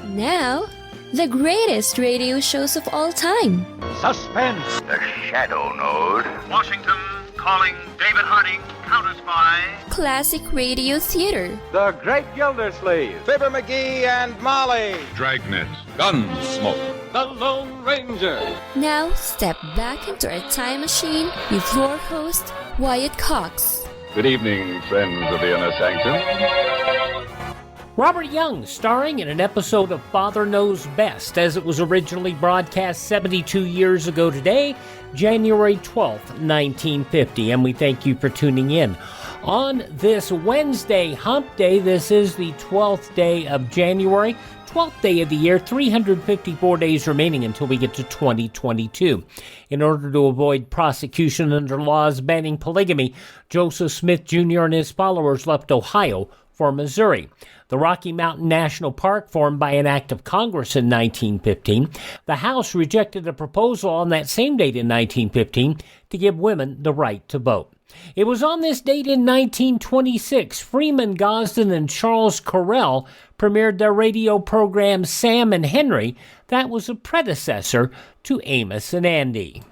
Now, the greatest radio shows of all time. Suspense. The Shadow Node. Washington calling David Harding, Counter Spy. Classic radio theater. The Great Gildersleeve. Fibber McGee and Molly. Dragnet. Gunsmoke. The Lone Ranger. Now, step back into a time machine with your host, Wyatt Cox. Good evening, friends of the Inner Sanctum. Robert Young, starring in an episode of Father Knows Best, as it was originally broadcast 72 years ago today, January 12th, 1950, and we thank you for tuning in. On this Wednesday, Hump Day, this is the 12th day of January, 12th day of the year, 354 days remaining until we get to 2022. In order to avoid prosecution under laws banning polygamy, Joseph Smith Jr. and his followers left Ohio for Missouri. The Rocky Mountain National Park, formed by an act of Congress in 1915, the House rejected a proposal on that same date in 1915 to give women the right to vote. It was on this date in 1926, Freeman Gosden and Charles Correll premiered their radio program Sam and Henry that was a predecessor to Amos and Andy.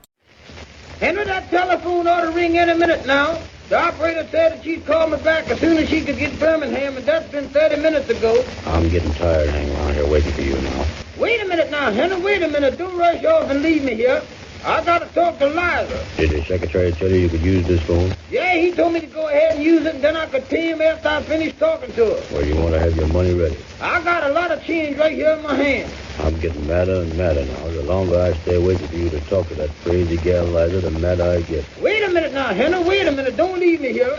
Henry, that telephone ought to ring any minute now. The operator said that she'd call me back as soon as she could get Birmingham, and that's been 30 minutes ago. I'm getting tired hanging around here waiting for you now. Wait a minute now, Henry, wait a minute. Don't rush off and leave me here. I got to talk to Liza. Did the secretary tell you you could use this phone? Yeah, he told me to go ahead and use it, and then I could pay him after I finished talking to her. Well, you want to have your money ready. I got a lot of change right here in my hand. I'm getting madder and madder now. The longer I stay waiting for you to talk to that crazy gal Liza, the madder I get. Wait a minute now, Henry, wait a minute. Don't leave me here.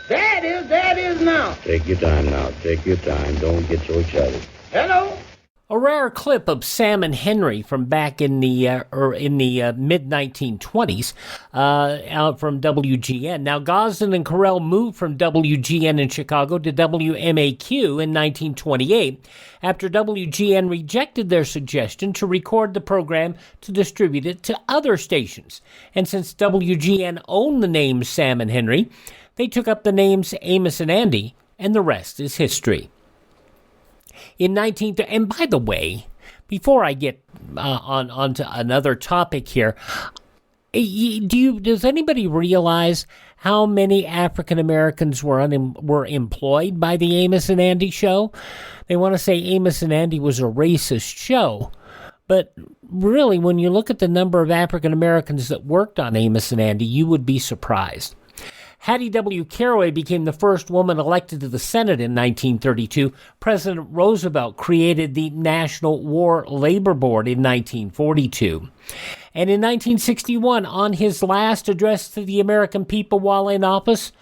There it is now. Take your time now. Take your time. Don't get so excited. Hello? A rare clip of Sam and Henry from back in the mid-1920s out from WGN. Now, Gosden and Correll moved from WGN in Chicago to WMAQ in 1928 after WGN rejected their suggestion to record the program to distribute it to other stations. And since WGN owned the name Sam and Henry, they took up the names Amos and Andy, and the rest is history. In and by the way, before I get on to another topic here, does anybody realize how many African Americans were employed by the Amos and Andy show? They want to say Amos and Andy was a racist show, but really, when you look at the number of African Americans that worked on Amos and Andy, you would be surprised. Hattie W. Caraway became the first woman elected to the Senate in 1932. President Roosevelt created the National War Labor Board in 1942. And in 1961, on his last address to the American people while in office,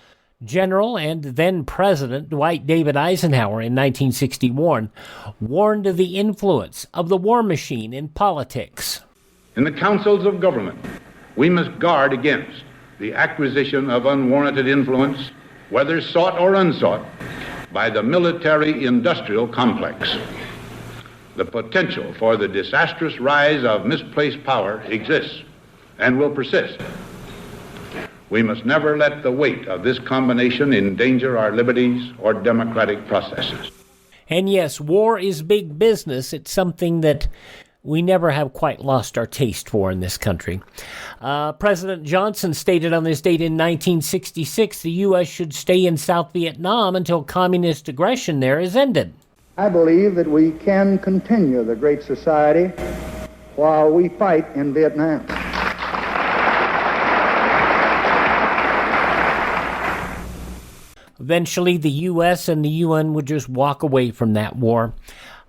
General and then President Dwight David Eisenhower in 1961 warned of the influence of the war machine in politics. In the councils of government, we must guard against the acquisition of unwarranted influence, whether sought or unsought, by the military-industrial complex. The potential for the disastrous rise of misplaced power exists and will persist. We must never let the weight of this combination endanger our liberties or democratic processes. And yes, war is big business. It's something that we never have quite lost our taste for in this country. President Johnson stated on this date in 1966 the U.S. should stay in South Vietnam until communist aggression there is ended. I believe that we can continue the Great Society while we fight in Vietnam. Eventually, the U.S. and the UN would just walk away from that war.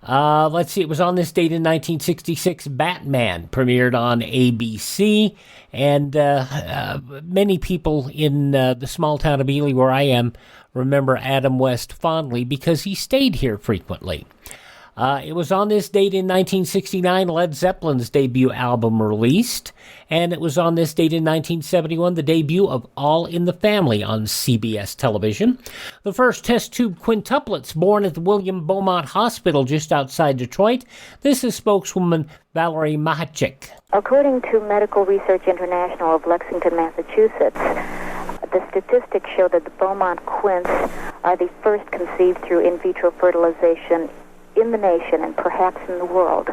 Let's see, it was on this date in 1966, Batman premiered on ABC, and many people in the small town of Ely, where I am, remember Adam West fondly because he stayed here frequently. It was on this date in 1969, Led Zeppelin's debut album released, and it was on this date in 1971, the debut of All in the Family on CBS television. The first test tube quintuplets born at the William Beaumont Hospital just outside Detroit. This is spokeswoman Valerie Mahachik. According to Medical Research International of Lexington, Massachusetts, the statistics show that the Beaumont quints are the first conceived through in vitro fertilization in the nation and perhaps in the world.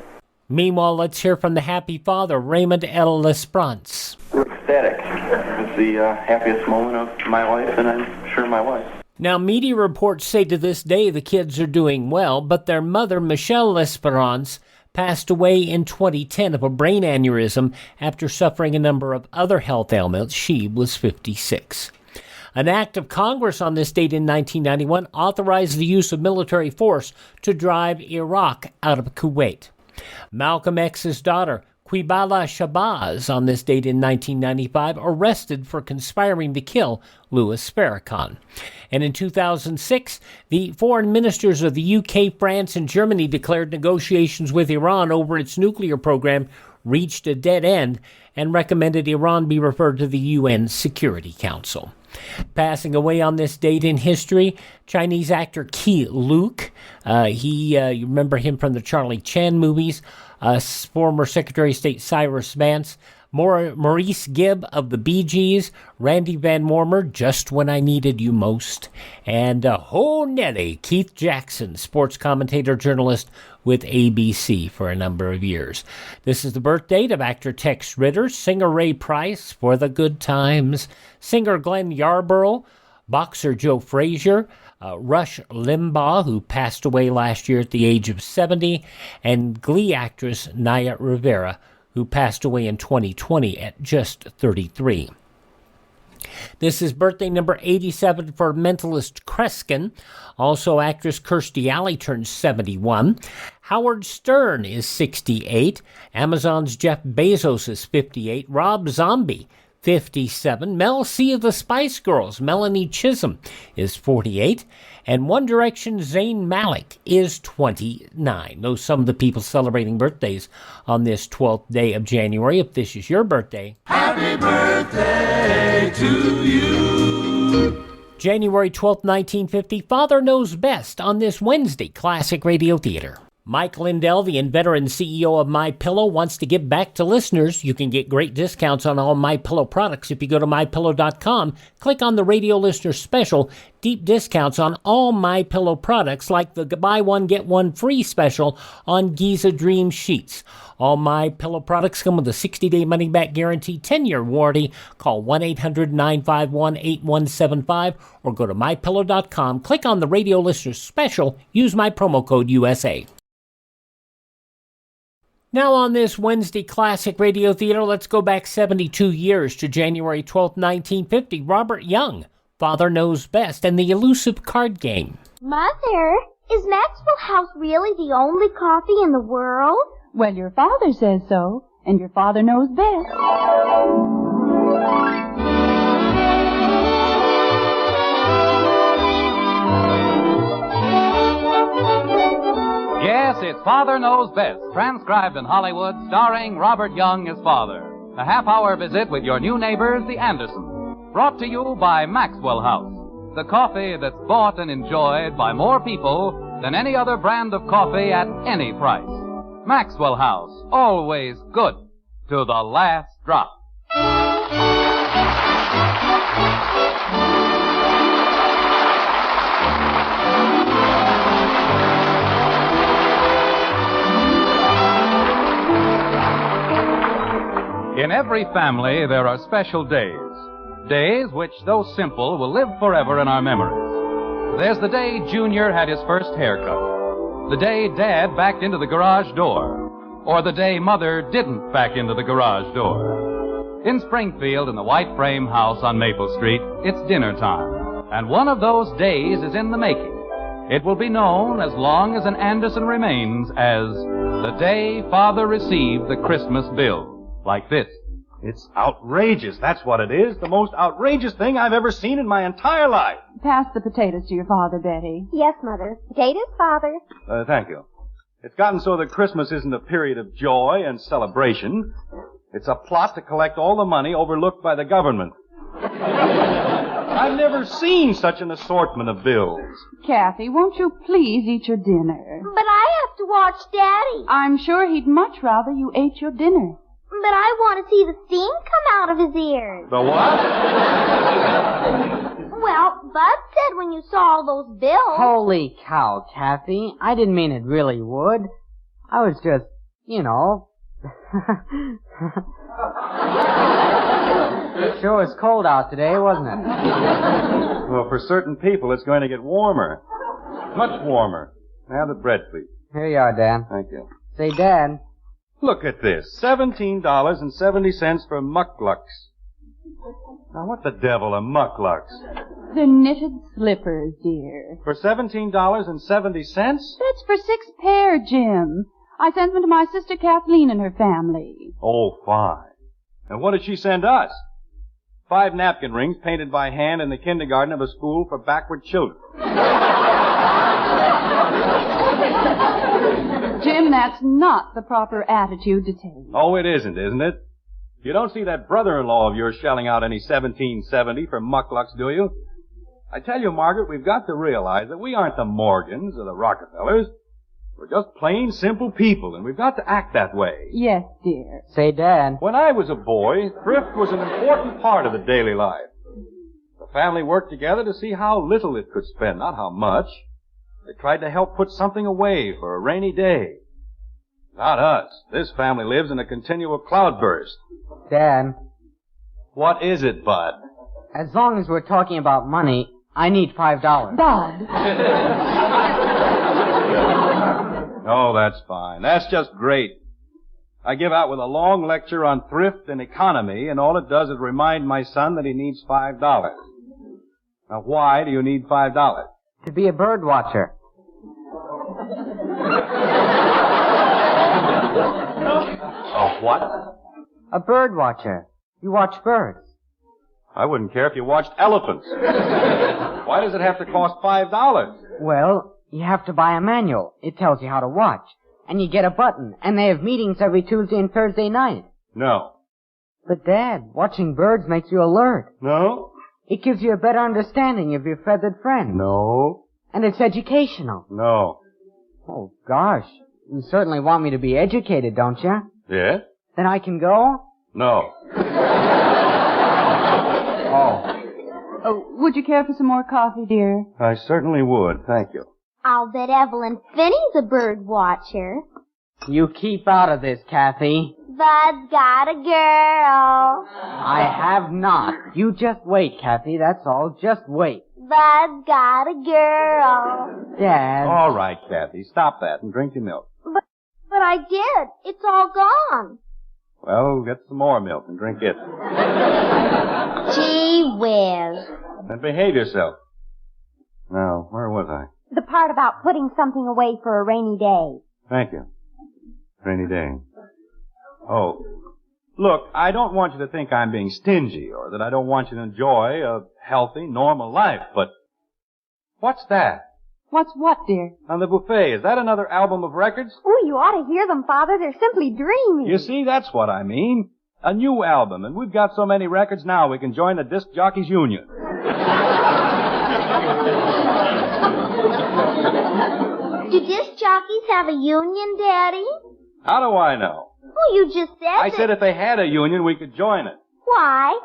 Meanwhile, let's hear from the happy father, Raymond L. Lesprance. We're ecstatic. It's the happiest moment of my life, and I'm sure my wife. Now, media reports say to this day the kids are doing well, but their mother, Michelle Lesperance, passed away in 2010 of a brain aneurysm after suffering a number of other health ailments. She was 56. An act of Congress on this date in 1991 authorized the use of military force to drive Iraq out of Kuwait. Malcolm X's daughter, Qibala Shabazz, on this date in 1995, arrested for conspiring to kill Louis Farrakhan. And in 2006, the foreign ministers of the UK, France, and Germany declared negotiations with Iran over its nuclear program reached a dead end and recommended Iran be referred to the UN Security Council. Passing away on this date in history, Chinese actor Key Luke. You remember him from the Charlie Chan movies. Former Secretary of State Cyrus Vance. Maurice Gibb of the Bee Gees. Randy Van Warmer, Just When I Needed You Most. And Ho Nelly, Keith Jackson, sports commentator, journalist with ABC for a number of years. This is the birth date of actor Tex Ritter, singer Ray Price for the Good Times, singer Glenn Yarborough, boxer Joe Frazier, Rush Limbaugh, who passed away last year at the age of 70, and Glee actress Naya Rivera, who passed away in 2020 at just 33. This is birthday number 87 for mentalist Kreskin. Also, actress Kirstie Alley turns 71. Howard Stern is 68. Amazon's Jeff Bezos is 58. Rob Zombie, 57. Mel C of the Spice Girls, Melanie Chisholm, is 48. And One Direction Zayn Malik is 29. Those are some of the people celebrating birthdays on this 12th day of January. If this is your birthday, happy birthday to you. January 12th, 1950, Father Knows Best on this Wednesday, Classic Radio Theater. Mike Lindell, the inveterate CEO of MyPillow, wants to give back to listeners. You can get great discounts on all MyPillow products if you go to MyPillow.com. Click on the radio listener special, deep discounts on all MyPillow products like the buy one, get one free special on Giza Dream Sheets. All MyPillow products come with a 60-day money-back guarantee, 10-year warranty. Call 1-800-951-8175 or go to MyPillow.com. Click on the radio listener special. Use my promo code USA. Now on this Wednesday Classic Radio Theater, let's go back 72 years to January 12, 1950. Robert Young, Father Knows Best, and the Elusive Card Game. Mother, is Maxwell House really the only coffee in the world? Well, your father says so, and your father knows best. Yes, it's Father Knows Best, transcribed in Hollywood, starring Robert Young as father. A half-hour visit with your new neighbors, the Andersons. Brought to you by Maxwell House, the coffee that's bought and enjoyed by more people than any other brand of coffee at any price. Maxwell House, always good to the last drop. In every family, there are special days. Days which, though simple, will live forever in our memories. There's the day Junior had his first haircut. The day Dad backed into the garage door. Or the day Mother didn't back into the garage door. In Springfield, in the white frame house on Maple Street, it's dinner time. And one of those days is in the making. It will be known as long as an Anderson remains as the day Father received the Christmas bill. Like this. It's outrageous, that's what it is. The most outrageous thing I've ever seen in my entire life. Pass the potatoes to your father, Betty. Yes, Mother. Potatoes, Father. Thank you. It's gotten so that Christmas isn't a period of joy and celebration. It's a plot to collect all the money overlooked by the government. I've never seen such an assortment of bills. Kathy, won't you please eat your dinner? But I have to watch Daddy. I'm sure he'd much rather you ate your dinner. But I want to see the steam come out of his ears. The what? Well, Bud said when you saw all those bills. Holy cow, Kathy. I didn't mean it really would. I was just, Sure was cold out today, wasn't it? Well, for certain people, it's going to get warmer. Much warmer. Have the bread, please. Here you are, Dan. Thank you. Say, Dad. Look at this. $17.70 for mucklucks. Now, what the devil are mucklucks? They're knitted slippers, dear. For $17.70? That's for 6 pair, Jim. I sent them to my sister Kathleen and her family. Oh, fine. And what did she send us? 5 napkin rings painted by hand in the kindergarten of a school for backward children. Jim, that's not the proper attitude to take. Oh, it isn't it? You don't see that brother-in-law of yours shelling out any $17.70 for mucklucks, do you? I tell you, Margaret, we've got to realize that we aren't the Morgans or the Rockefellers. We're just plain, simple people, and we've got to act that way. Yes, dear. Say, Dad. When I was a boy, thrift was an important part of the daily life. The family worked together to see how little it could spend, not how much. They tried to help put something away for a rainy day. Not us. This family lives in a continual cloudburst. Dad. What is it, Bud? As long as we're talking about money, I need $5. Bud. Oh, that's fine. That's just great. I give out with a long lecture on thrift and economy, and all it does is remind my son that he needs $5. Now, why do you need $5? To be a bird watcher. A what? A bird watcher. You watch birds. I wouldn't care if you watched elephants. Why does it have to cost $5? Well, you have to buy a manual. It tells you how to watch. And you get a button. And they have meetings every Tuesday and Thursday night. No. But, Dad, watching birds makes you alert. No. It gives you a better understanding of your feathered friends. No. And it's educational. No. Oh, gosh. You certainly want me to be educated, don't you? Yes? Then I can go? No. Oh, would you care for some more coffee, dear? I certainly would. Thank you. I'll bet Evelyn Finney's a bird watcher. You keep out of this, Kathy. Bud's got a girl. I have not. You just wait, Kathy. That's all. Just wait. Bud's got a girl. Dad. All right, Kathy. Stop that and drink your milk. But I did. It's all gone. Well, get some more milk and drink it. Gee whiz. And behave yourself. Now, where was I? The part about putting something away for a rainy day. Thank you. Rainy day. Oh. Look, I don't want you to think I'm being stingy or that I don't want you to enjoy a healthy, normal life, but what's that? What's what, dear? On the buffet, is that another album of records? Oh, you ought to hear them, Father. They're simply dreamy. You see, that's what I mean. A new album, and we've got so many records now we can join the Disc Jockeys Union. Do disc jockeys have a union, Daddy? How do I know? Oh, you just said I said if they had a union, we could join it. Why?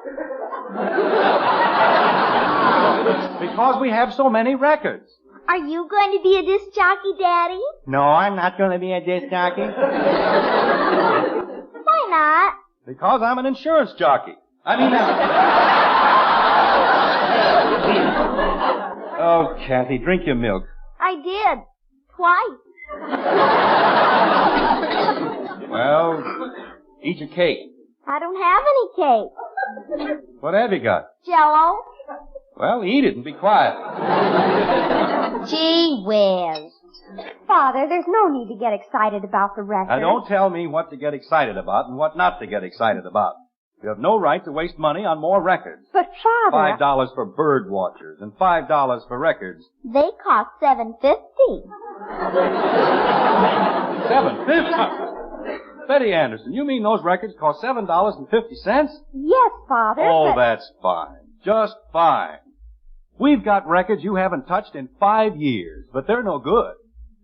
Because we have so many records. Are you going to be a disc jockey, Daddy? No, I'm not going to be a disc jockey. Why not? Because I'm an insurance jockey. Oh, Kathy, drink your milk. I did. Twice. Well, eat your cake. I don't have any cake. What have you got? Jell-O. Well, eat it and be quiet. Gee whiz. Father, there's no need to get excited about the record. Now, don't tell me what to get excited about and what not to get excited about. You have no right to waste money on more records. But, Father... $5 for bird watchers and $5 for records. They cost $7.50. $7.50? Betty Anderson, you mean those records cost $7.50? Yes, Father. Oh, that's fine. Just fine. We've got records you haven't touched in 5 years, but they're no good.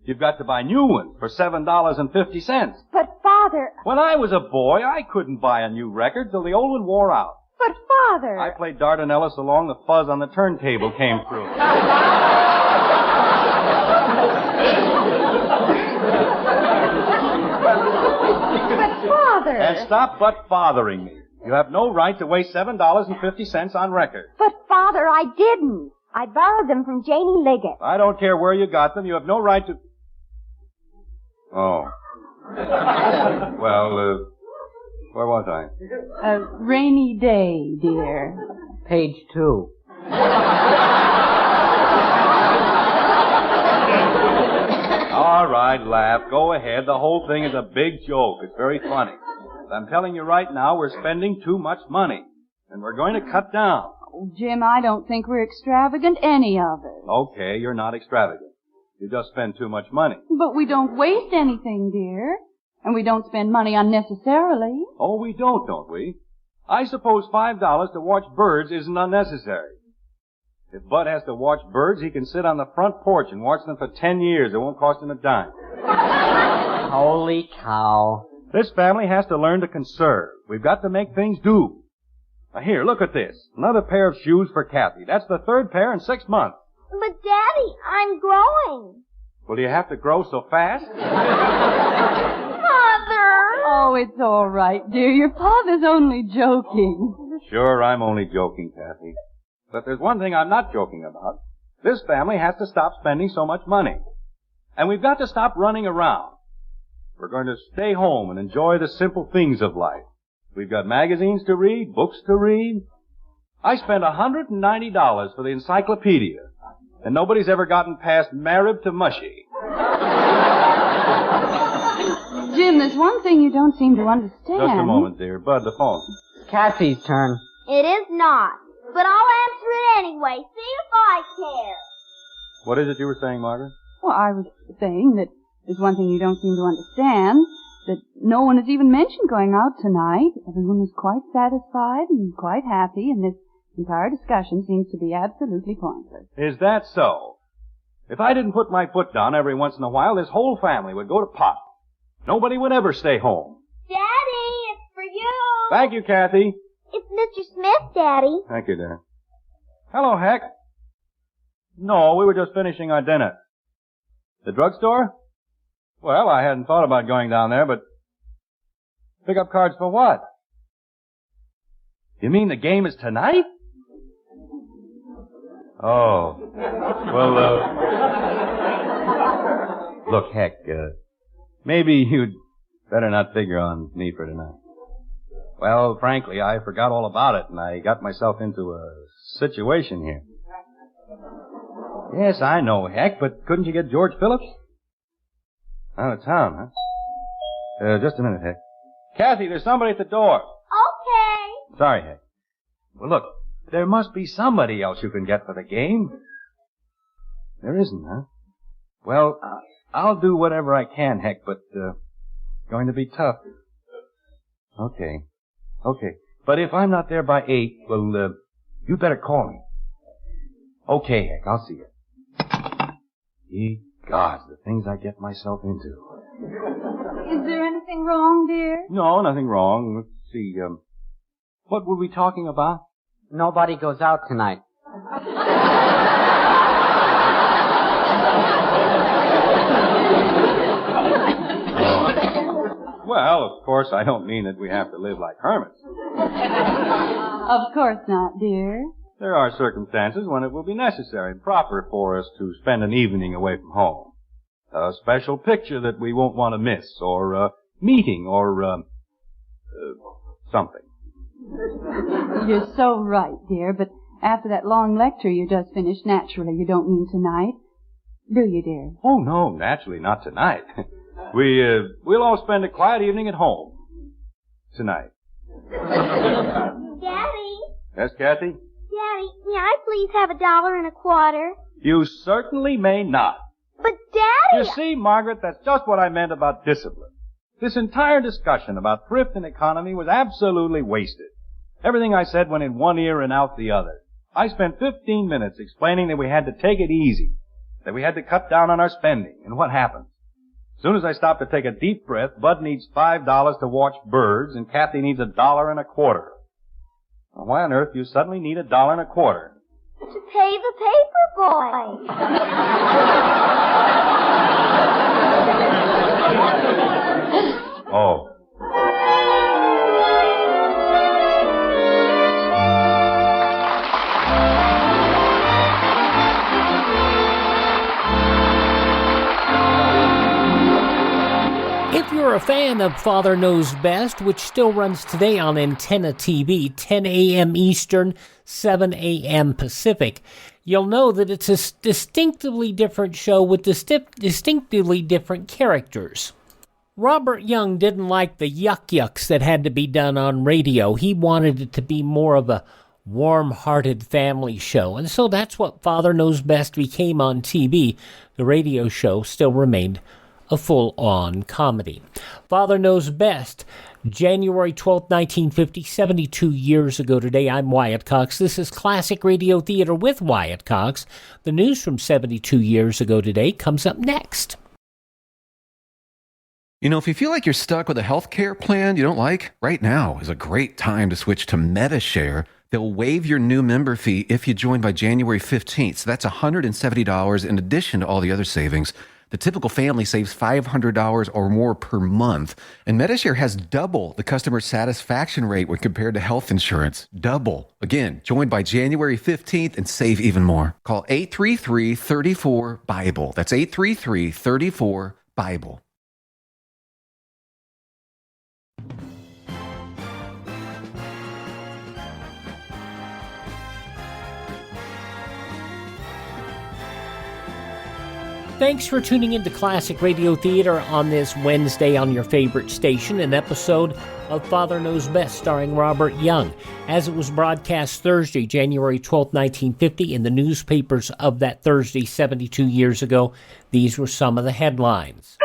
You've got to buy new ones for $7.50. But, Father... When I was a boy, I couldn't buy a new record till the old one wore out. But, Father... I played Dardanella so long the fuzz on the turntable came through. But, Father... And stop but-fathering me. You have no right to waste $7.50 on record. But, Father, I didn't. I borrowed them from Janie Liggett. I don't care where you got them. You have no right to... Oh. Well, where was I? A rainy day, dear. Page 2. All right, laugh. Go ahead. The whole thing is a big joke. It's very funny. But I'm telling you right now, we're spending too much money. And we're going to cut down. Oh, Jim, I don't think we're extravagant, any of it. Okay, you're not extravagant. You just spend too much money. But we don't waste anything, dear. And we don't spend money unnecessarily. Oh, we don't we? I suppose $5 to watch birds isn't unnecessary. If Bud has to watch birds, he can sit on the front porch and watch them for 10 years. It won't cost him a dime. Holy cow. This family has to learn to conserve. We've got to make things do. Now here, look at this. Another pair of shoes for Kathy. That's the third pair in 6 months. But, Daddy, I'm growing. Well, do you have to grow so fast? Mother! Oh, it's all right, dear. Your father's only joking. Sure, I'm only joking, Kathy. But there's one thing I'm not joking about. This family has to stop spending so much money. And we've got to stop running around. We're going to stay home and enjoy the simple things of life. We've got magazines to read, books to read. I spent $190 for the encyclopedia. And nobody's ever gotten past Marib to Mushy. Jim, there's one thing you don't seem to understand. Just a moment, dear. Bud, the phone. Kathy's turn. It is not. But I'll answer it anyway. See if I care. What is it you were saying, Margaret? Well, I was saying that there's one thing you don't seem to understand. That no one has even mentioned going out tonight. Everyone was quite satisfied and quite happy, and this entire discussion seems to be absolutely pointless. Is that so? If I didn't put my foot down every once in a while, this whole family would go to pot. Nobody would ever stay home. Daddy, it's for you. Thank you, Kathy. It's Mr. Smith, Daddy. Thank you, dear. Hello, Heck. No, we were just finishing our dinner. The drugstore? Well, I hadn't thought about going down there, but... Pick up cards for what? You mean the game is tonight? Oh. Well, look, Heck, maybe you'd better not figure on me for tonight. Well, frankly, I forgot all about it, and I got myself into a situation here. Yes, I know, Heck, but couldn't you get George Phillips? Out of town, huh? Just a minute, Heck. Kathy, there's somebody at the door. Okay. Sorry, Heck. Well, look, there must be somebody else you can get for the game. There isn't, huh? Well, I'll do whatever I can, Heck, but, going to be tough. Okay. But if I'm not there by 8, well, you better call me. Okay, Heck, I'll see you. Ye gods, the things I get myself into. Is there anything wrong, dear? No, nothing wrong. Let's see, what were we talking about? Nobody goes out tonight. Well, of course, I don't mean that we have to live like hermits. Of course not, dear. There are circumstances when it will be necessary and proper for us to spend an evening away from home. A special picture that we won't want to miss, or a meeting, or, something. You're so right, dear, but after that long lecture you just finished, naturally you don't mean tonight. Do you, dear? Oh, no, naturally not tonight. We'll all spend a quiet evening at home. Tonight. Daddy. Yes, Kathy? Daddy, may I please have $1.25? You certainly may not. But, Daddy... You see, Margaret, that's just what I meant about discipline. This entire discussion about thrift and economy was absolutely wasted. Everything I said went in one ear and out the other. I spent 15 minutes explaining that we had to take it easy, that we had to cut down on our spending, and what happened? As soon as I stopped to take a deep breath, Bud needs $5 to watch birds, and Kathy needs $1.25. Well, why on earth do you suddenly need $1.25? To pay the paper boy. Oh. If you're a fan of Father Knows Best, which still runs today on Antenna TV, 10 a.m. Eastern, 7 a.m. Pacific, you'll know that it's a distinctively different show with distinctively different characters. Robert Young didn't like the yuck-yucks that had to be done on radio. He wanted it to be more of a warm-hearted family show, and so that's what Father Knows Best became on TV. The radio show still remained a full-on comedy. Father Knows Best, January 12, 1950, 72 years ago today. I'm Wyatt Cox. This is Classic Radio Theater with Wyatt Cox. The news from 72 years ago today comes up next. You know, if you feel like you're stuck with a health care plan you don't like, right now is a great time to switch to MediShare. They'll waive your new member fee if you join by January 15th. So that's $170 in addition to all the other savings. The typical family saves $500 or more per month. And MediShare has double the customer satisfaction rate when compared to health insurance. Double. Again, join by January 15th and save even more. Call 833-34-BIBLE. That's 833-34-BIBLE. Thanks for tuning into Classic Radio Theater on this Wednesday on your favorite station, an episode of Father Knows Best starring Robert Young. As it was broadcast Thursday, January 12, 1950, in the newspapers of that Thursday 72 years ago, these were some of the headlines.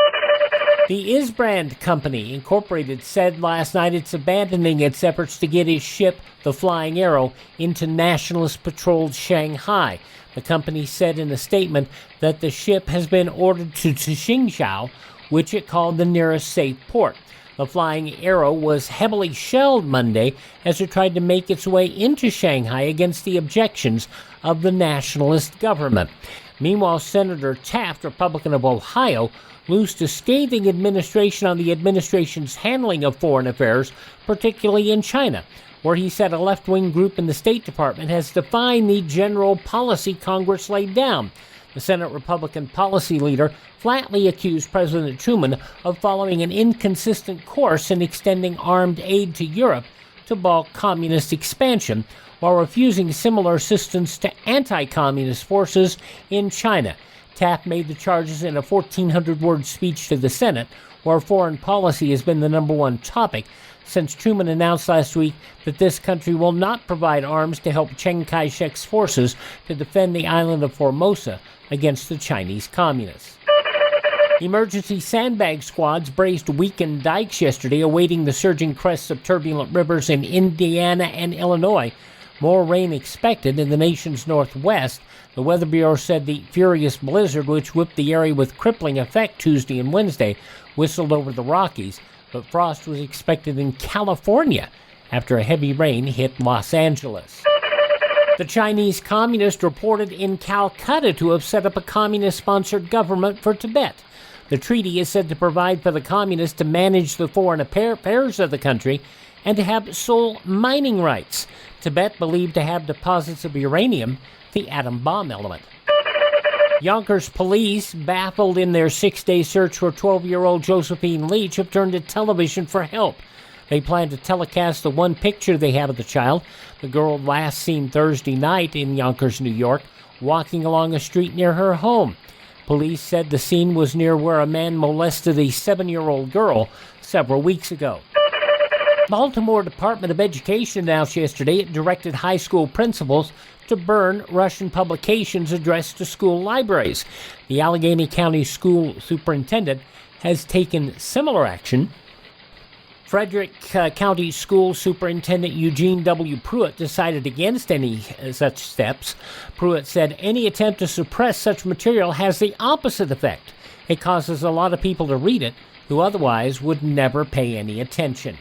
The Isbrand Company, Incorporated, said last night it's abandoning its efforts to get its ship, the Flying Arrow, into nationalist-patrolled Shanghai. The company said in a statement that the ship has been ordered to Qingzhou, which it called the nearest safe port. The Flying Arrow was heavily shelled Monday as it tried to make its way into Shanghai against the objections of the nationalist government. Meanwhile, Senator Taft, Republican of Ohio, loosed a scathing administration on the administration's handling of foreign affairs, particularly in China, where he said a left-wing group in the State Department has defined the general policy Congress laid down. The Senate Republican policy leader flatly accused President Truman of following an inconsistent course in extending armed aid to Europe to balk communist expansion, while refusing similar assistance to anti-communist forces in China. Taft made the charges in a 1,400-word speech to the Senate, where foreign policy has been the number one topic since Truman announced last week that this country will not provide arms to help Chiang Kai-shek's forces to defend the island of Formosa against the Chinese communists. Emergency sandbag squads braced weakened dikes yesterday, awaiting the surging crests of turbulent rivers in Indiana and Illinois. More rain expected in the nation's northwest. The Weather Bureau said the furious blizzard, which whipped the area with crippling effect Tuesday and Wednesday, whistled over the Rockies, but frost was expected in California after a heavy rain hit Los Angeles. The Chinese Communist reported in Calcutta to have set up a communist-sponsored government for Tibet. The treaty is said to provide for the communists to manage the foreign affairs of the country and to have sole mining rights. Tibet believed to have deposits of uranium, the atom bomb element. Yonkers police, baffled in their 6-day search for 12-year-old Josephine Leach, have turned to television for help. They plan to telecast the one picture they have of the child. The girl last seen Thursday night in Yonkers, New York, walking along a street near her home. Police said the scene was near where a man molested a 7-year-old girl several weeks ago. Baltimore Department of Education announced yesterday it directed high school principals to burn Russian publications addressed to school libraries. The Allegheny County School Superintendent has taken similar action. Frederick County School Superintendent Eugene W. Pruitt decided against any such steps. Pruitt said any attempt to suppress such material has the opposite effect. It causes a lot of people to read it who otherwise would never pay any attention.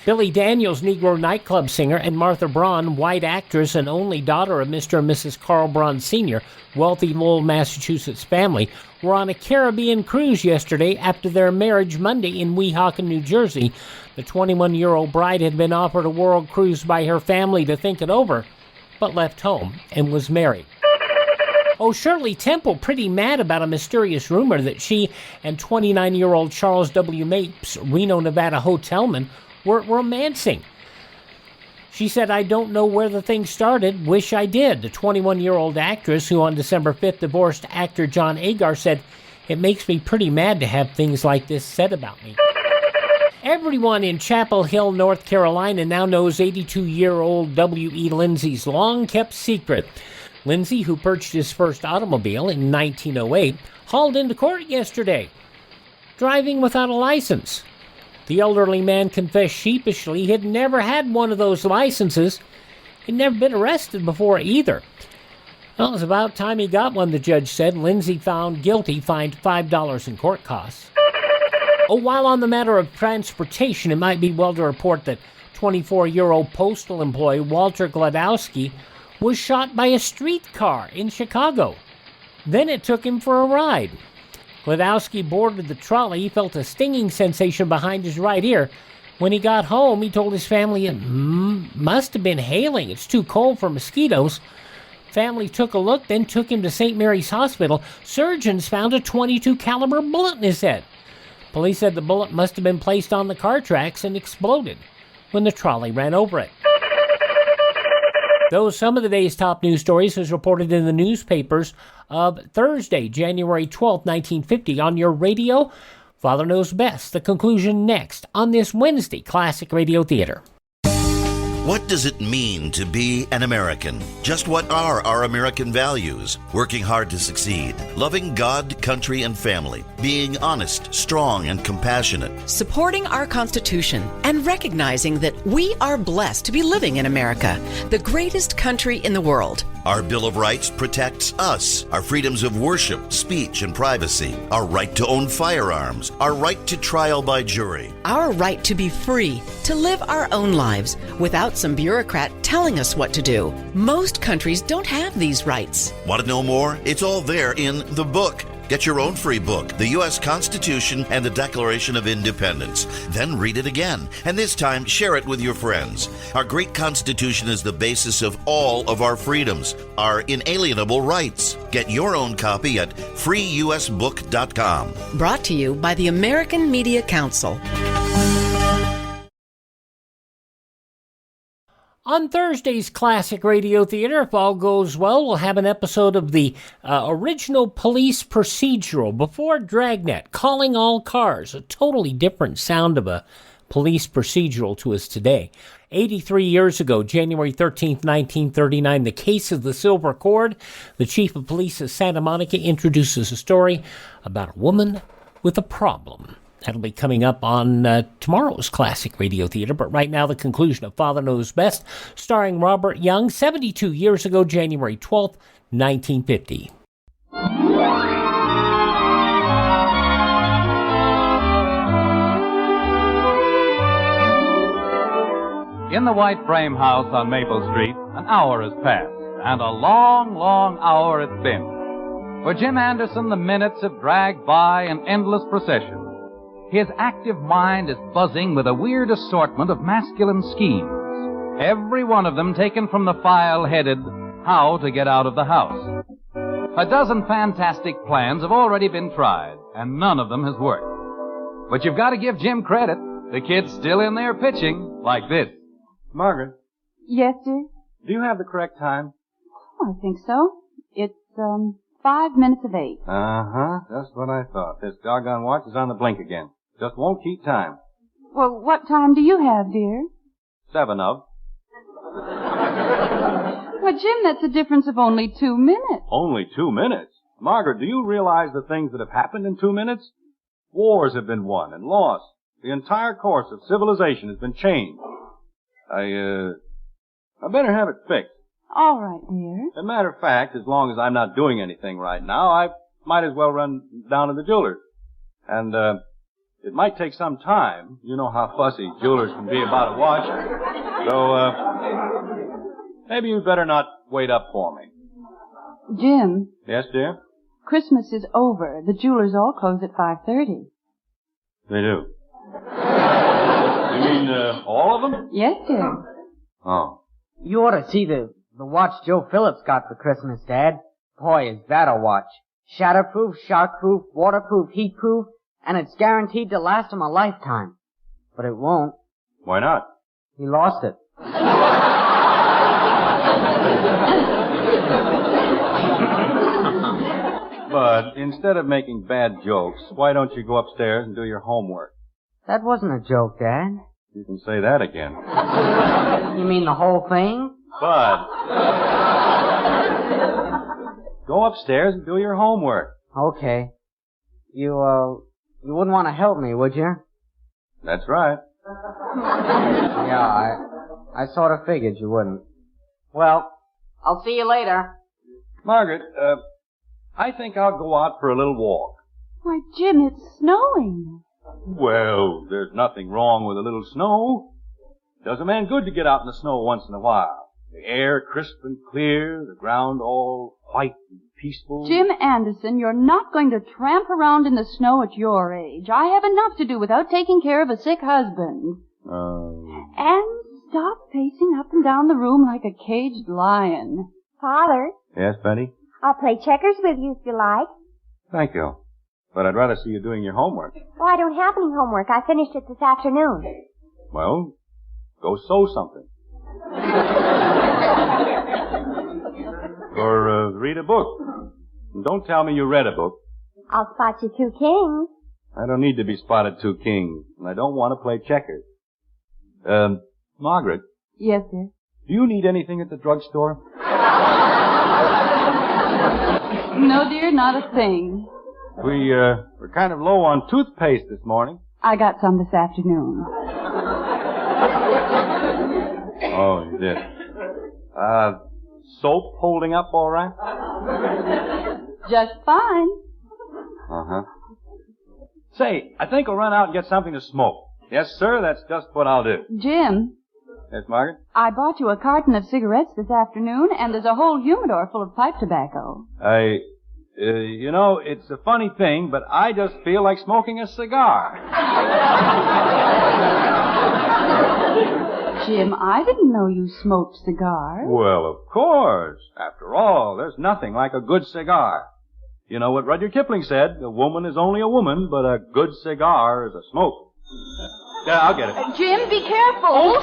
Billy Daniels, Negro nightclub singer, and Martha Braun, white actress and only daughter of Mr. and Mrs. Carl Braun Sr., wealthy Lowell, Massachusetts family, were on a Caribbean cruise yesterday after their marriage Monday in Weehawken, New Jersey. The 21-year-old bride had been offered a world cruise by her family to think it over, but left home and was married. Oh, Shirley Temple pretty mad about a mysterious rumor that she and 29-year-old Charles W. Mapes, Reno, Nevada hotelman, were romancing. She said, "I don't know where the thing started. Wish I did." The 21-year-old actress, who on December 5th divorced actor John Agar, said, "It makes me pretty mad to have things like this said about me." Everyone in Chapel Hill, North Carolina now knows 82-year-old W.E. Lindsay's long-kept secret. Lindsay, who purchased his first automobile in 1908, hauled into court yesterday, driving without a license. The elderly man confessed sheepishly he had never had one of those licenses. He'd never been arrested before either. Well, it was about time he got one, the judge said. Lindsay, found guilty, fined $5 in court costs. Oh, while on the matter of transportation, it might be well to report that 24-year-old postal employee Walter Gladowski was shot by a streetcar in Chicago. Then it took him for a ride. Gladowski boarded the trolley. He felt a stinging sensation behind his right ear. When he got home, he told his family it must have been hailing. It's too cold for mosquitoes. Family took a look, then took him to St. Mary's Hospital. Surgeons found a .22 caliber bullet in his head. Police said the bullet must have been placed on the car tracks and exploded when the trolley ran over it. Those some of the day's top news stories as reported in the newspapers of Thursday, January 12, 1950. On your radio, Father Knows Best. The conclusion next on this Wednesday Classic Radio Theater. What does it mean to be an American? Just what are our American values? Working hard to succeed, loving God, country, and family, being honest, strong, and compassionate. Supporting our Constitution and recognizing that we are blessed to be living in America, the greatest country in the world. Our Bill of Rights protects us, our freedoms of worship, speech, and privacy, our right to own firearms, our right to trial by jury, our right to be free, to live our own lives without some bureaucrat telling us what to do. Most countries don't have these rights. Want to know more? It's all there in the book. Get your own free book, The U.S. Constitution and the Declaration of Independence. Then read it again, and this time share it with your friends. Our great Constitution is the basis of all of our freedoms, our inalienable rights. Get your own copy at freeusbook.com. Brought to you by the American Media Council. On Thursday's Classic Radio Theater, if all goes well, we'll have an episode of the original police procedural Before Dragnet, Calling All Cars, a totally different sound of a police procedural to us today. 83 years ago, January 13th, 1939, the case of the Silver Cord. The chief of police of Santa Monica introduces a story about a woman with a problem. That'll be coming up on tomorrow's Classic Radio Theater. But right now, the conclusion of Father Knows Best, starring Robert Young, 72 years ago, January 12th, 1950. In the white frame house on Maple Street, an hour has passed, and a long, long hour it's been. For Jim Anderson, the minutes have dragged by in endless procession. His active mind is buzzing with a weird assortment of masculine schemes, every one of them taken from the file headed How to Get Out of the House. A dozen fantastic plans have already been tried, and none of them has worked. But you've got to give Jim credit. The kid's still in there pitching like this. Margaret. Yes, dear? Do you have the correct time? Oh, I think so. It's, 5 minutes of 8. Uh-huh. Just what I thought. This doggone watch is on the blink again. Just won't keep time. Well, what time do you have, dear? 7 of. Well, Jim, that's a difference of only 2 minutes. Only 2 minutes? Margaret, do you realize the things that have happened in 2 minutes? Wars have been won and lost. The entire course of civilization has been changed. I better have it fixed. All right, dear. As a matter of fact, as long as I'm not doing anything right now, I might as well run down to the jeweler's. And, It might take some time. You know how fussy jewelers can be about a watch. So, maybe you'd better not wait up for me. Jim, Yes, dear? Christmas is over. The jewelers all close at 5:30. They do. You mean, all of them? Yes, dear. Oh. You ought to see the watch Joe Phillips got for Christmas, Dad. Boy, is that a watch. Shatterproof, shockproof, waterproof, heatproof, and it's guaranteed to last him a lifetime. But it won't. Why not? He lost it. But instead of making bad jokes, why don't you go upstairs and do your homework? That wasn't a joke, Dad. You can say that again. You mean the whole thing? Bud. Go upstairs and do your homework. Okay. You wouldn't want to help me, would you? That's right. Yeah, I sort of figured you wouldn't. Well, I'll see you later. Margaret, I think I'll go out for a little walk. Why, Jim, it's snowing. Well, there's nothing wrong with a little snow. Does a man good to get out in the snow once in a while. The air crisp and clear, the ground all white and peaceful. Jim Anderson, you're not going to tramp around in the snow at your age. I have enough to do without taking care of a sick husband. And stop pacing up and down the room like a caged lion. Father, Yes, Betty? I'll play checkers with you if you like. Thank you. But I'd rather see you doing your homework. Oh, I don't have any homework. I finished it this afternoon. Well, go sew something. Or read a book. And don't tell me you read a book. I'll spot you 2 kings. I don't need to be spotted 2 kings, and I don't want to play checkers. Margaret, Yes, dear. do you need anything at the drugstore? No, dear, not a thing. We're kind of low on toothpaste this morning. I got some this afternoon. Oh, you did. Soap holding up all right? Just fine. Uh-huh. Say, I think I'll run out and get something to smoke. Yes, sir, that's just what I'll do. Jim, Yes, Margaret? I bought you a carton of cigarettes this afternoon, and there's a whole humidor full of pipe tobacco. You know, it's a funny thing, but I just feel like smoking a cigar. Jim, I didn't know you smoked cigars. Well, of course. After all, there's nothing like a good cigar. You know what Rudyard Kipling said? A woman is only a woman, but a good cigar is a smoke. Yeah, I'll get it. Jim, be careful.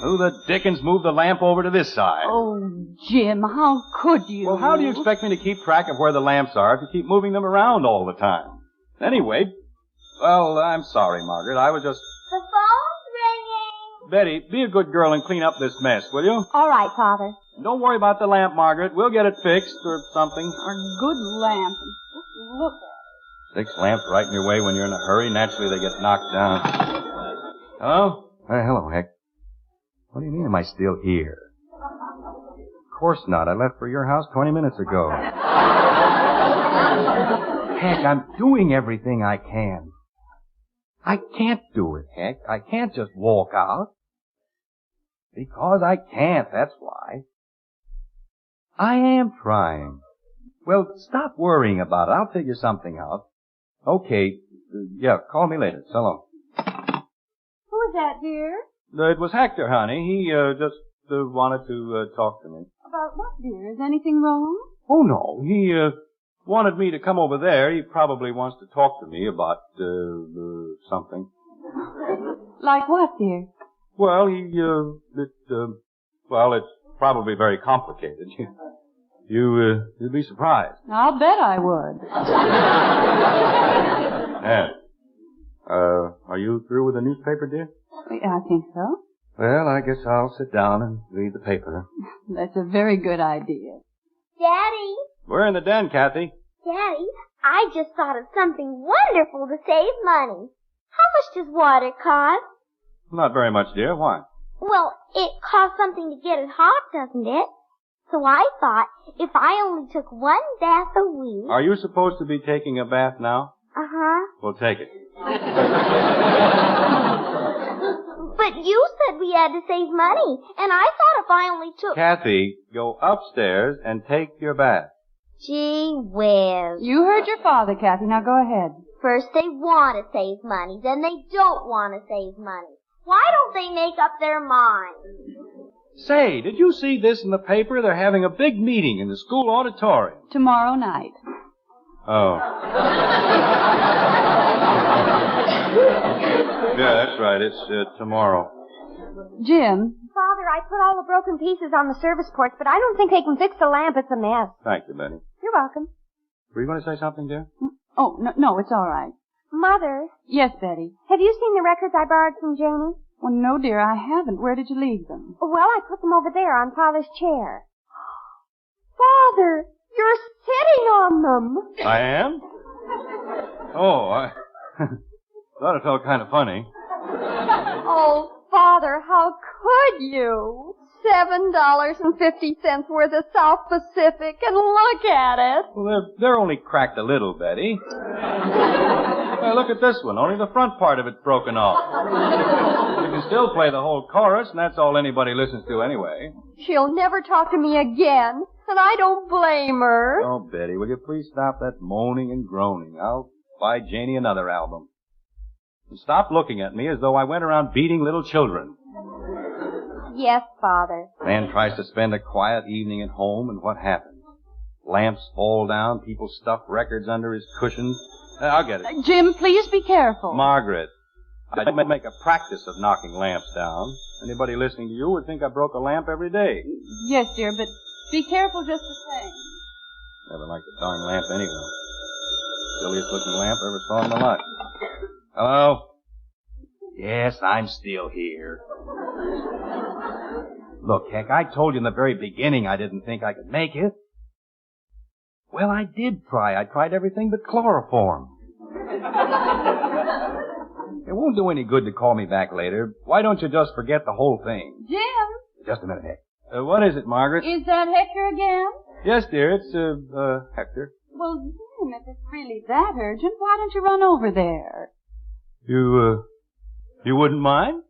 Who the dickens moved the lamp over to this side? Oh, Jim, how could you? Well, how do you expect me to keep track of where the lamps are if you keep moving them around all the time? Anyway, well, I'm sorry, Margaret. I was just... The phone's ringing. Betty, be a good girl and clean up this mess, will you? All right, Father. Don't worry about the lamp, Margaret. We'll get it fixed or something. A good lamp. Look. 6 lamps right in your way when you're in a hurry. Naturally, they get knocked down. Hello? Hello, Heck. What do you mean, am I still here? Of course not. I left for your house 20 minutes ago. Heck, I'm doing everything I can. I can't do it, Heck. I can't just walk out. Because I can't, that's why. I am trying. Well, stop worrying about it. I'll figure something out. Okay. Yeah, call me later. So long. Who is that, dear? It was Hector, honey. He just wanted to talk to me. About what, dear? Is anything wrong? Oh, no. He wanted me to come over there. He probably wants to talk to me about something. Like what, dear? Well, it's probably very complicated. You'd be surprised. I'll bet I would. Yeah. Are you through with the newspaper, dear? I think so. Well, I guess I'll sit down and read the paper. That's a very good idea. Daddy. We're in the den, Kathy. Daddy, I just thought of something wonderful to save money. How much does water cost? Not very much, dear. Why? Well, it costs something to get it hot, doesn't it? So I thought if I only took one bath a week... Are you supposed to be taking a bath now? Uh-huh. Well, take it. But you said we had to save money, and I thought if I only took... Kathy, go upstairs and take your bath. Gee whiz. You heard your father, Kathy. Now go ahead. First they want to save money, then they don't want to save money. Why don't they make up their minds? Say, did you see this in the paper? They're having a big meeting in the school auditorium. Tomorrow night. Oh. Yeah, that's right. It's tomorrow. Jim. Father, I put all the broken pieces on the service porch, but I don't think they can fix the lamp. It's a mess. Thank you, Betty. You're welcome. Were you going to say something, dear? Oh, no, it's all right. Mother. Yes, Betty. Have you seen the records I borrowed from Janie? Well, no, dear, I haven't. Where did you leave them? Well, I put them over there on Father's chair. Father, you're sitting on them. I am? Oh, I thought it felt kind of funny. Oh, Father, how could you? $7.50 worth of South Pacific, and look at it. Well, they're only cracked a little, Betty. Hey, look at this one. Only the front part of it's broken off. You can still play the whole chorus, and that's all anybody listens to anyway. She'll never talk to me again, and I don't blame her. Oh, Betty, will you please stop that moaning and groaning? I'll buy Janie another album. And stop looking at me as though I went around beating little children. Yes, Father. Man tries to spend a quiet evening at home, and what happens? Lamps fall down, people stuff records under his cushions. I'll get it. Jim, please be careful. Margaret, I make a practice of knocking lamps down. Anybody listening to you would think I broke a lamp every day. Yes, dear, but be careful just the same. Never liked the darn lamp anyway. Silliest looking lamp I ever saw in my life. Hello? Yes, I'm still here. Look, Heck, I told you in the very beginning I didn't think I could make it. Well, I did try. I tried everything but chloroform. It won't do any good to call me back later. Why don't you just forget the whole thing? Jim? Just a minute, Heck. What is it, Margaret? Is that Hector again? Yes, dear, it's, Hector. Well, Jim, if it's really that urgent, why don't you run over there? You wouldn't mind?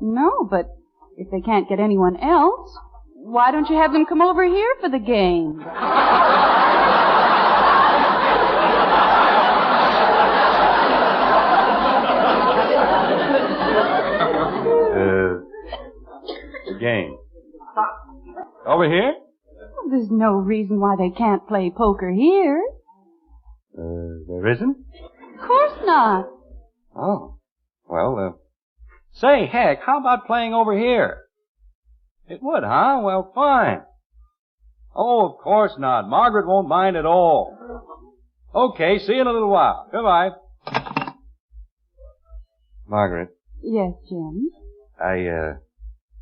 No, but if they can't get anyone else, why don't you have them come over here for the game? The game. Over here? Well, there's no reason why they can't play poker here. There isn't? Of course not. Oh. Well, say, Heck, how about playing over here? It would, huh? Well, fine. Oh, of course not. Margaret won't mind at all. Okay, see you in a little while. Goodbye. Margaret. Yes, Jim?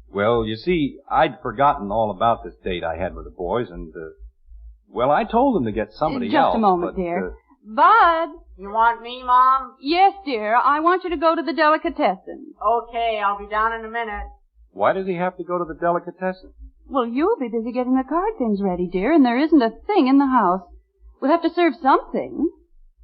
Well, you see, I'd forgotten all about this date I had with the boys, and, well, I told them to get somebody else. Just a moment, dear. Bud! You want me, Mom? Yes, dear. I want you to go to the delicatessen. Okay, I'll be down in a minute. Why does he have to go to the delicatessen? Well, you'll be busy getting the card things ready, dear, and there isn't a thing in the house. We'll have to serve something.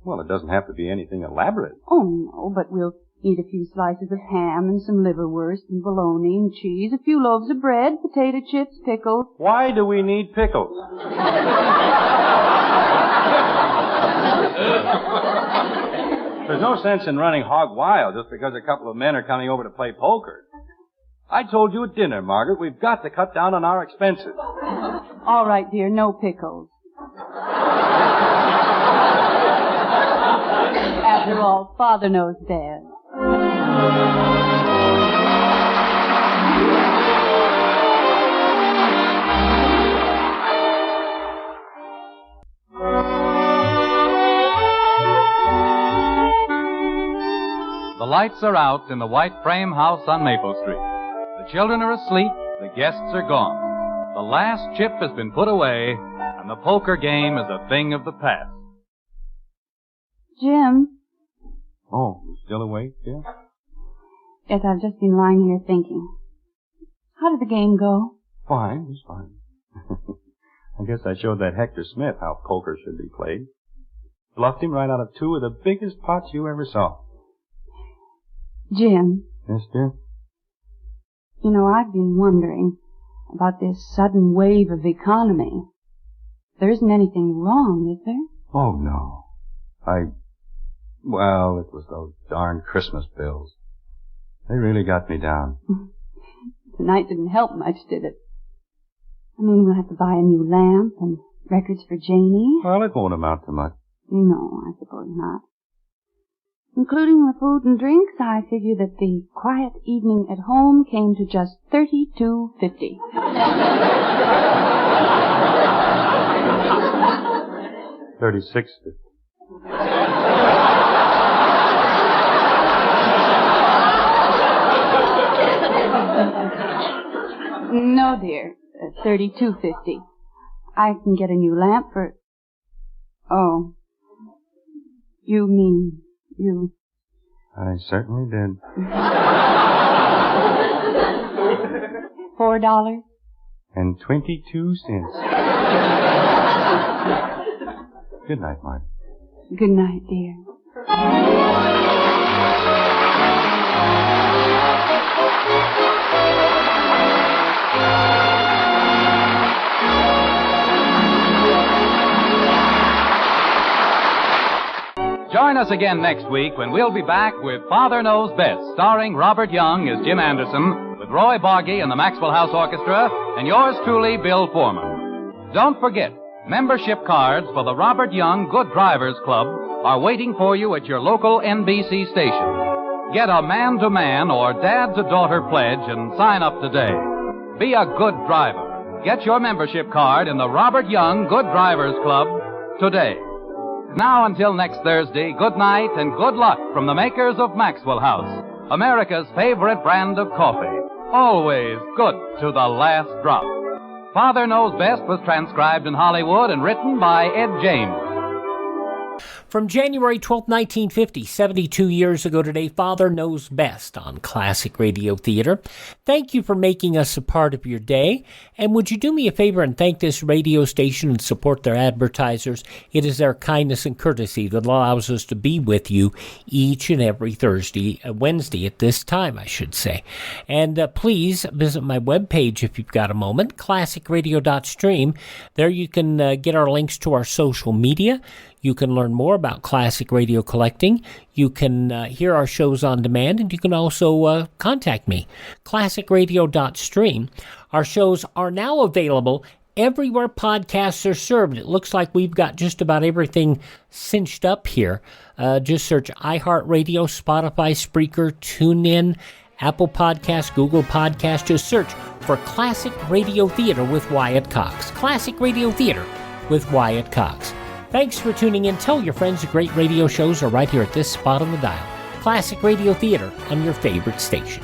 Well, it doesn't have to be anything elaborate. Oh, no, but we'll need a few slices of ham and some liverwurst and bologna and cheese, a few loaves of bread, potato chips, pickles. Why do we need pickles? There's no sense in running hog wild just because a couple of men are coming over to play poker. I told you at dinner, Margaret, we've got to cut down on our expenses. All right, dear, no pickles. After all, Father knows best. The lights are out in the white frame house on Maple Street. The children are asleep, the guests are gone. The last chip has been put away, and the poker game is a thing of the past. Jim? Oh, you still awake, dear? Yes, I've just been lying here thinking. How did the game go? Fine, it's fine. I guess I showed that Hector Smith how poker should be played. Bluffed him right out of two of the biggest pots you ever saw. Jim. Yes, dear? You know, I've been wondering about this sudden wave of economy. There isn't anything wrong, is there? Oh, no. Well, it was those darn Christmas bills. They really got me down. Tonight didn't help much, did it? I mean, we'll have to buy a new lamp and records for Janie. Well, it won't amount to much. No, I suppose not. Including the food and drinks, I figure that the quiet evening at home came to just $32.50. $36.50. No, dear. $32.50. I can get a new lamp for... Oh. You mean you... I certainly did. $4.22. Good night, Marty. Good night, dear. Join us again next week when we'll be back with Father Knows Best, starring Robert Young as Jim Anderson, with Roy Boggy and the Maxwell House Orchestra, and yours truly, Bill Foreman. Don't forget, membership cards for the Robert Young Good Drivers Club are waiting for you at your local NBC station. Get a man-to-man or dad-to-daughter pledge and sign up today. Be a good driver. Get your membership card in the Robert Young Good Drivers Club today. Now, until next Thursday, good night and good luck from the makers of Maxwell House, America's favorite brand of coffee. Always good to the last drop. Father Knows Best was transcribed in Hollywood and written by Ed James. From January 12, 1950, 72 years ago today, Father Knows Best on Classic Radio Theater. Thank you for making us a part of your day. And would you do me a favor and thank this radio station and support their advertisers? It is their kindness and courtesy that allows us to be with you each and every Wednesday at this time, I should say. And please visit my webpage if you've got a moment, classicradio.stream. There you can get our links to our social media. You can learn more about classic radio collecting. You can hear our shows on demand, and you can also contact me, classicradio.stream. Our shows are now available everywhere podcasts are served. It looks like we've got just about everything cinched up here. Just search iHeartRadio, Spotify, Spreaker, TuneIn, Apple Podcasts, Google Podcasts. Just search for Classic Radio Theater with Wyatt Cox. Classic Radio Theater with Wyatt Cox. Thanks for tuning in. Tell your friends the great radio shows are right here at this spot on the dial. Classic Radio Theater on your favorite station.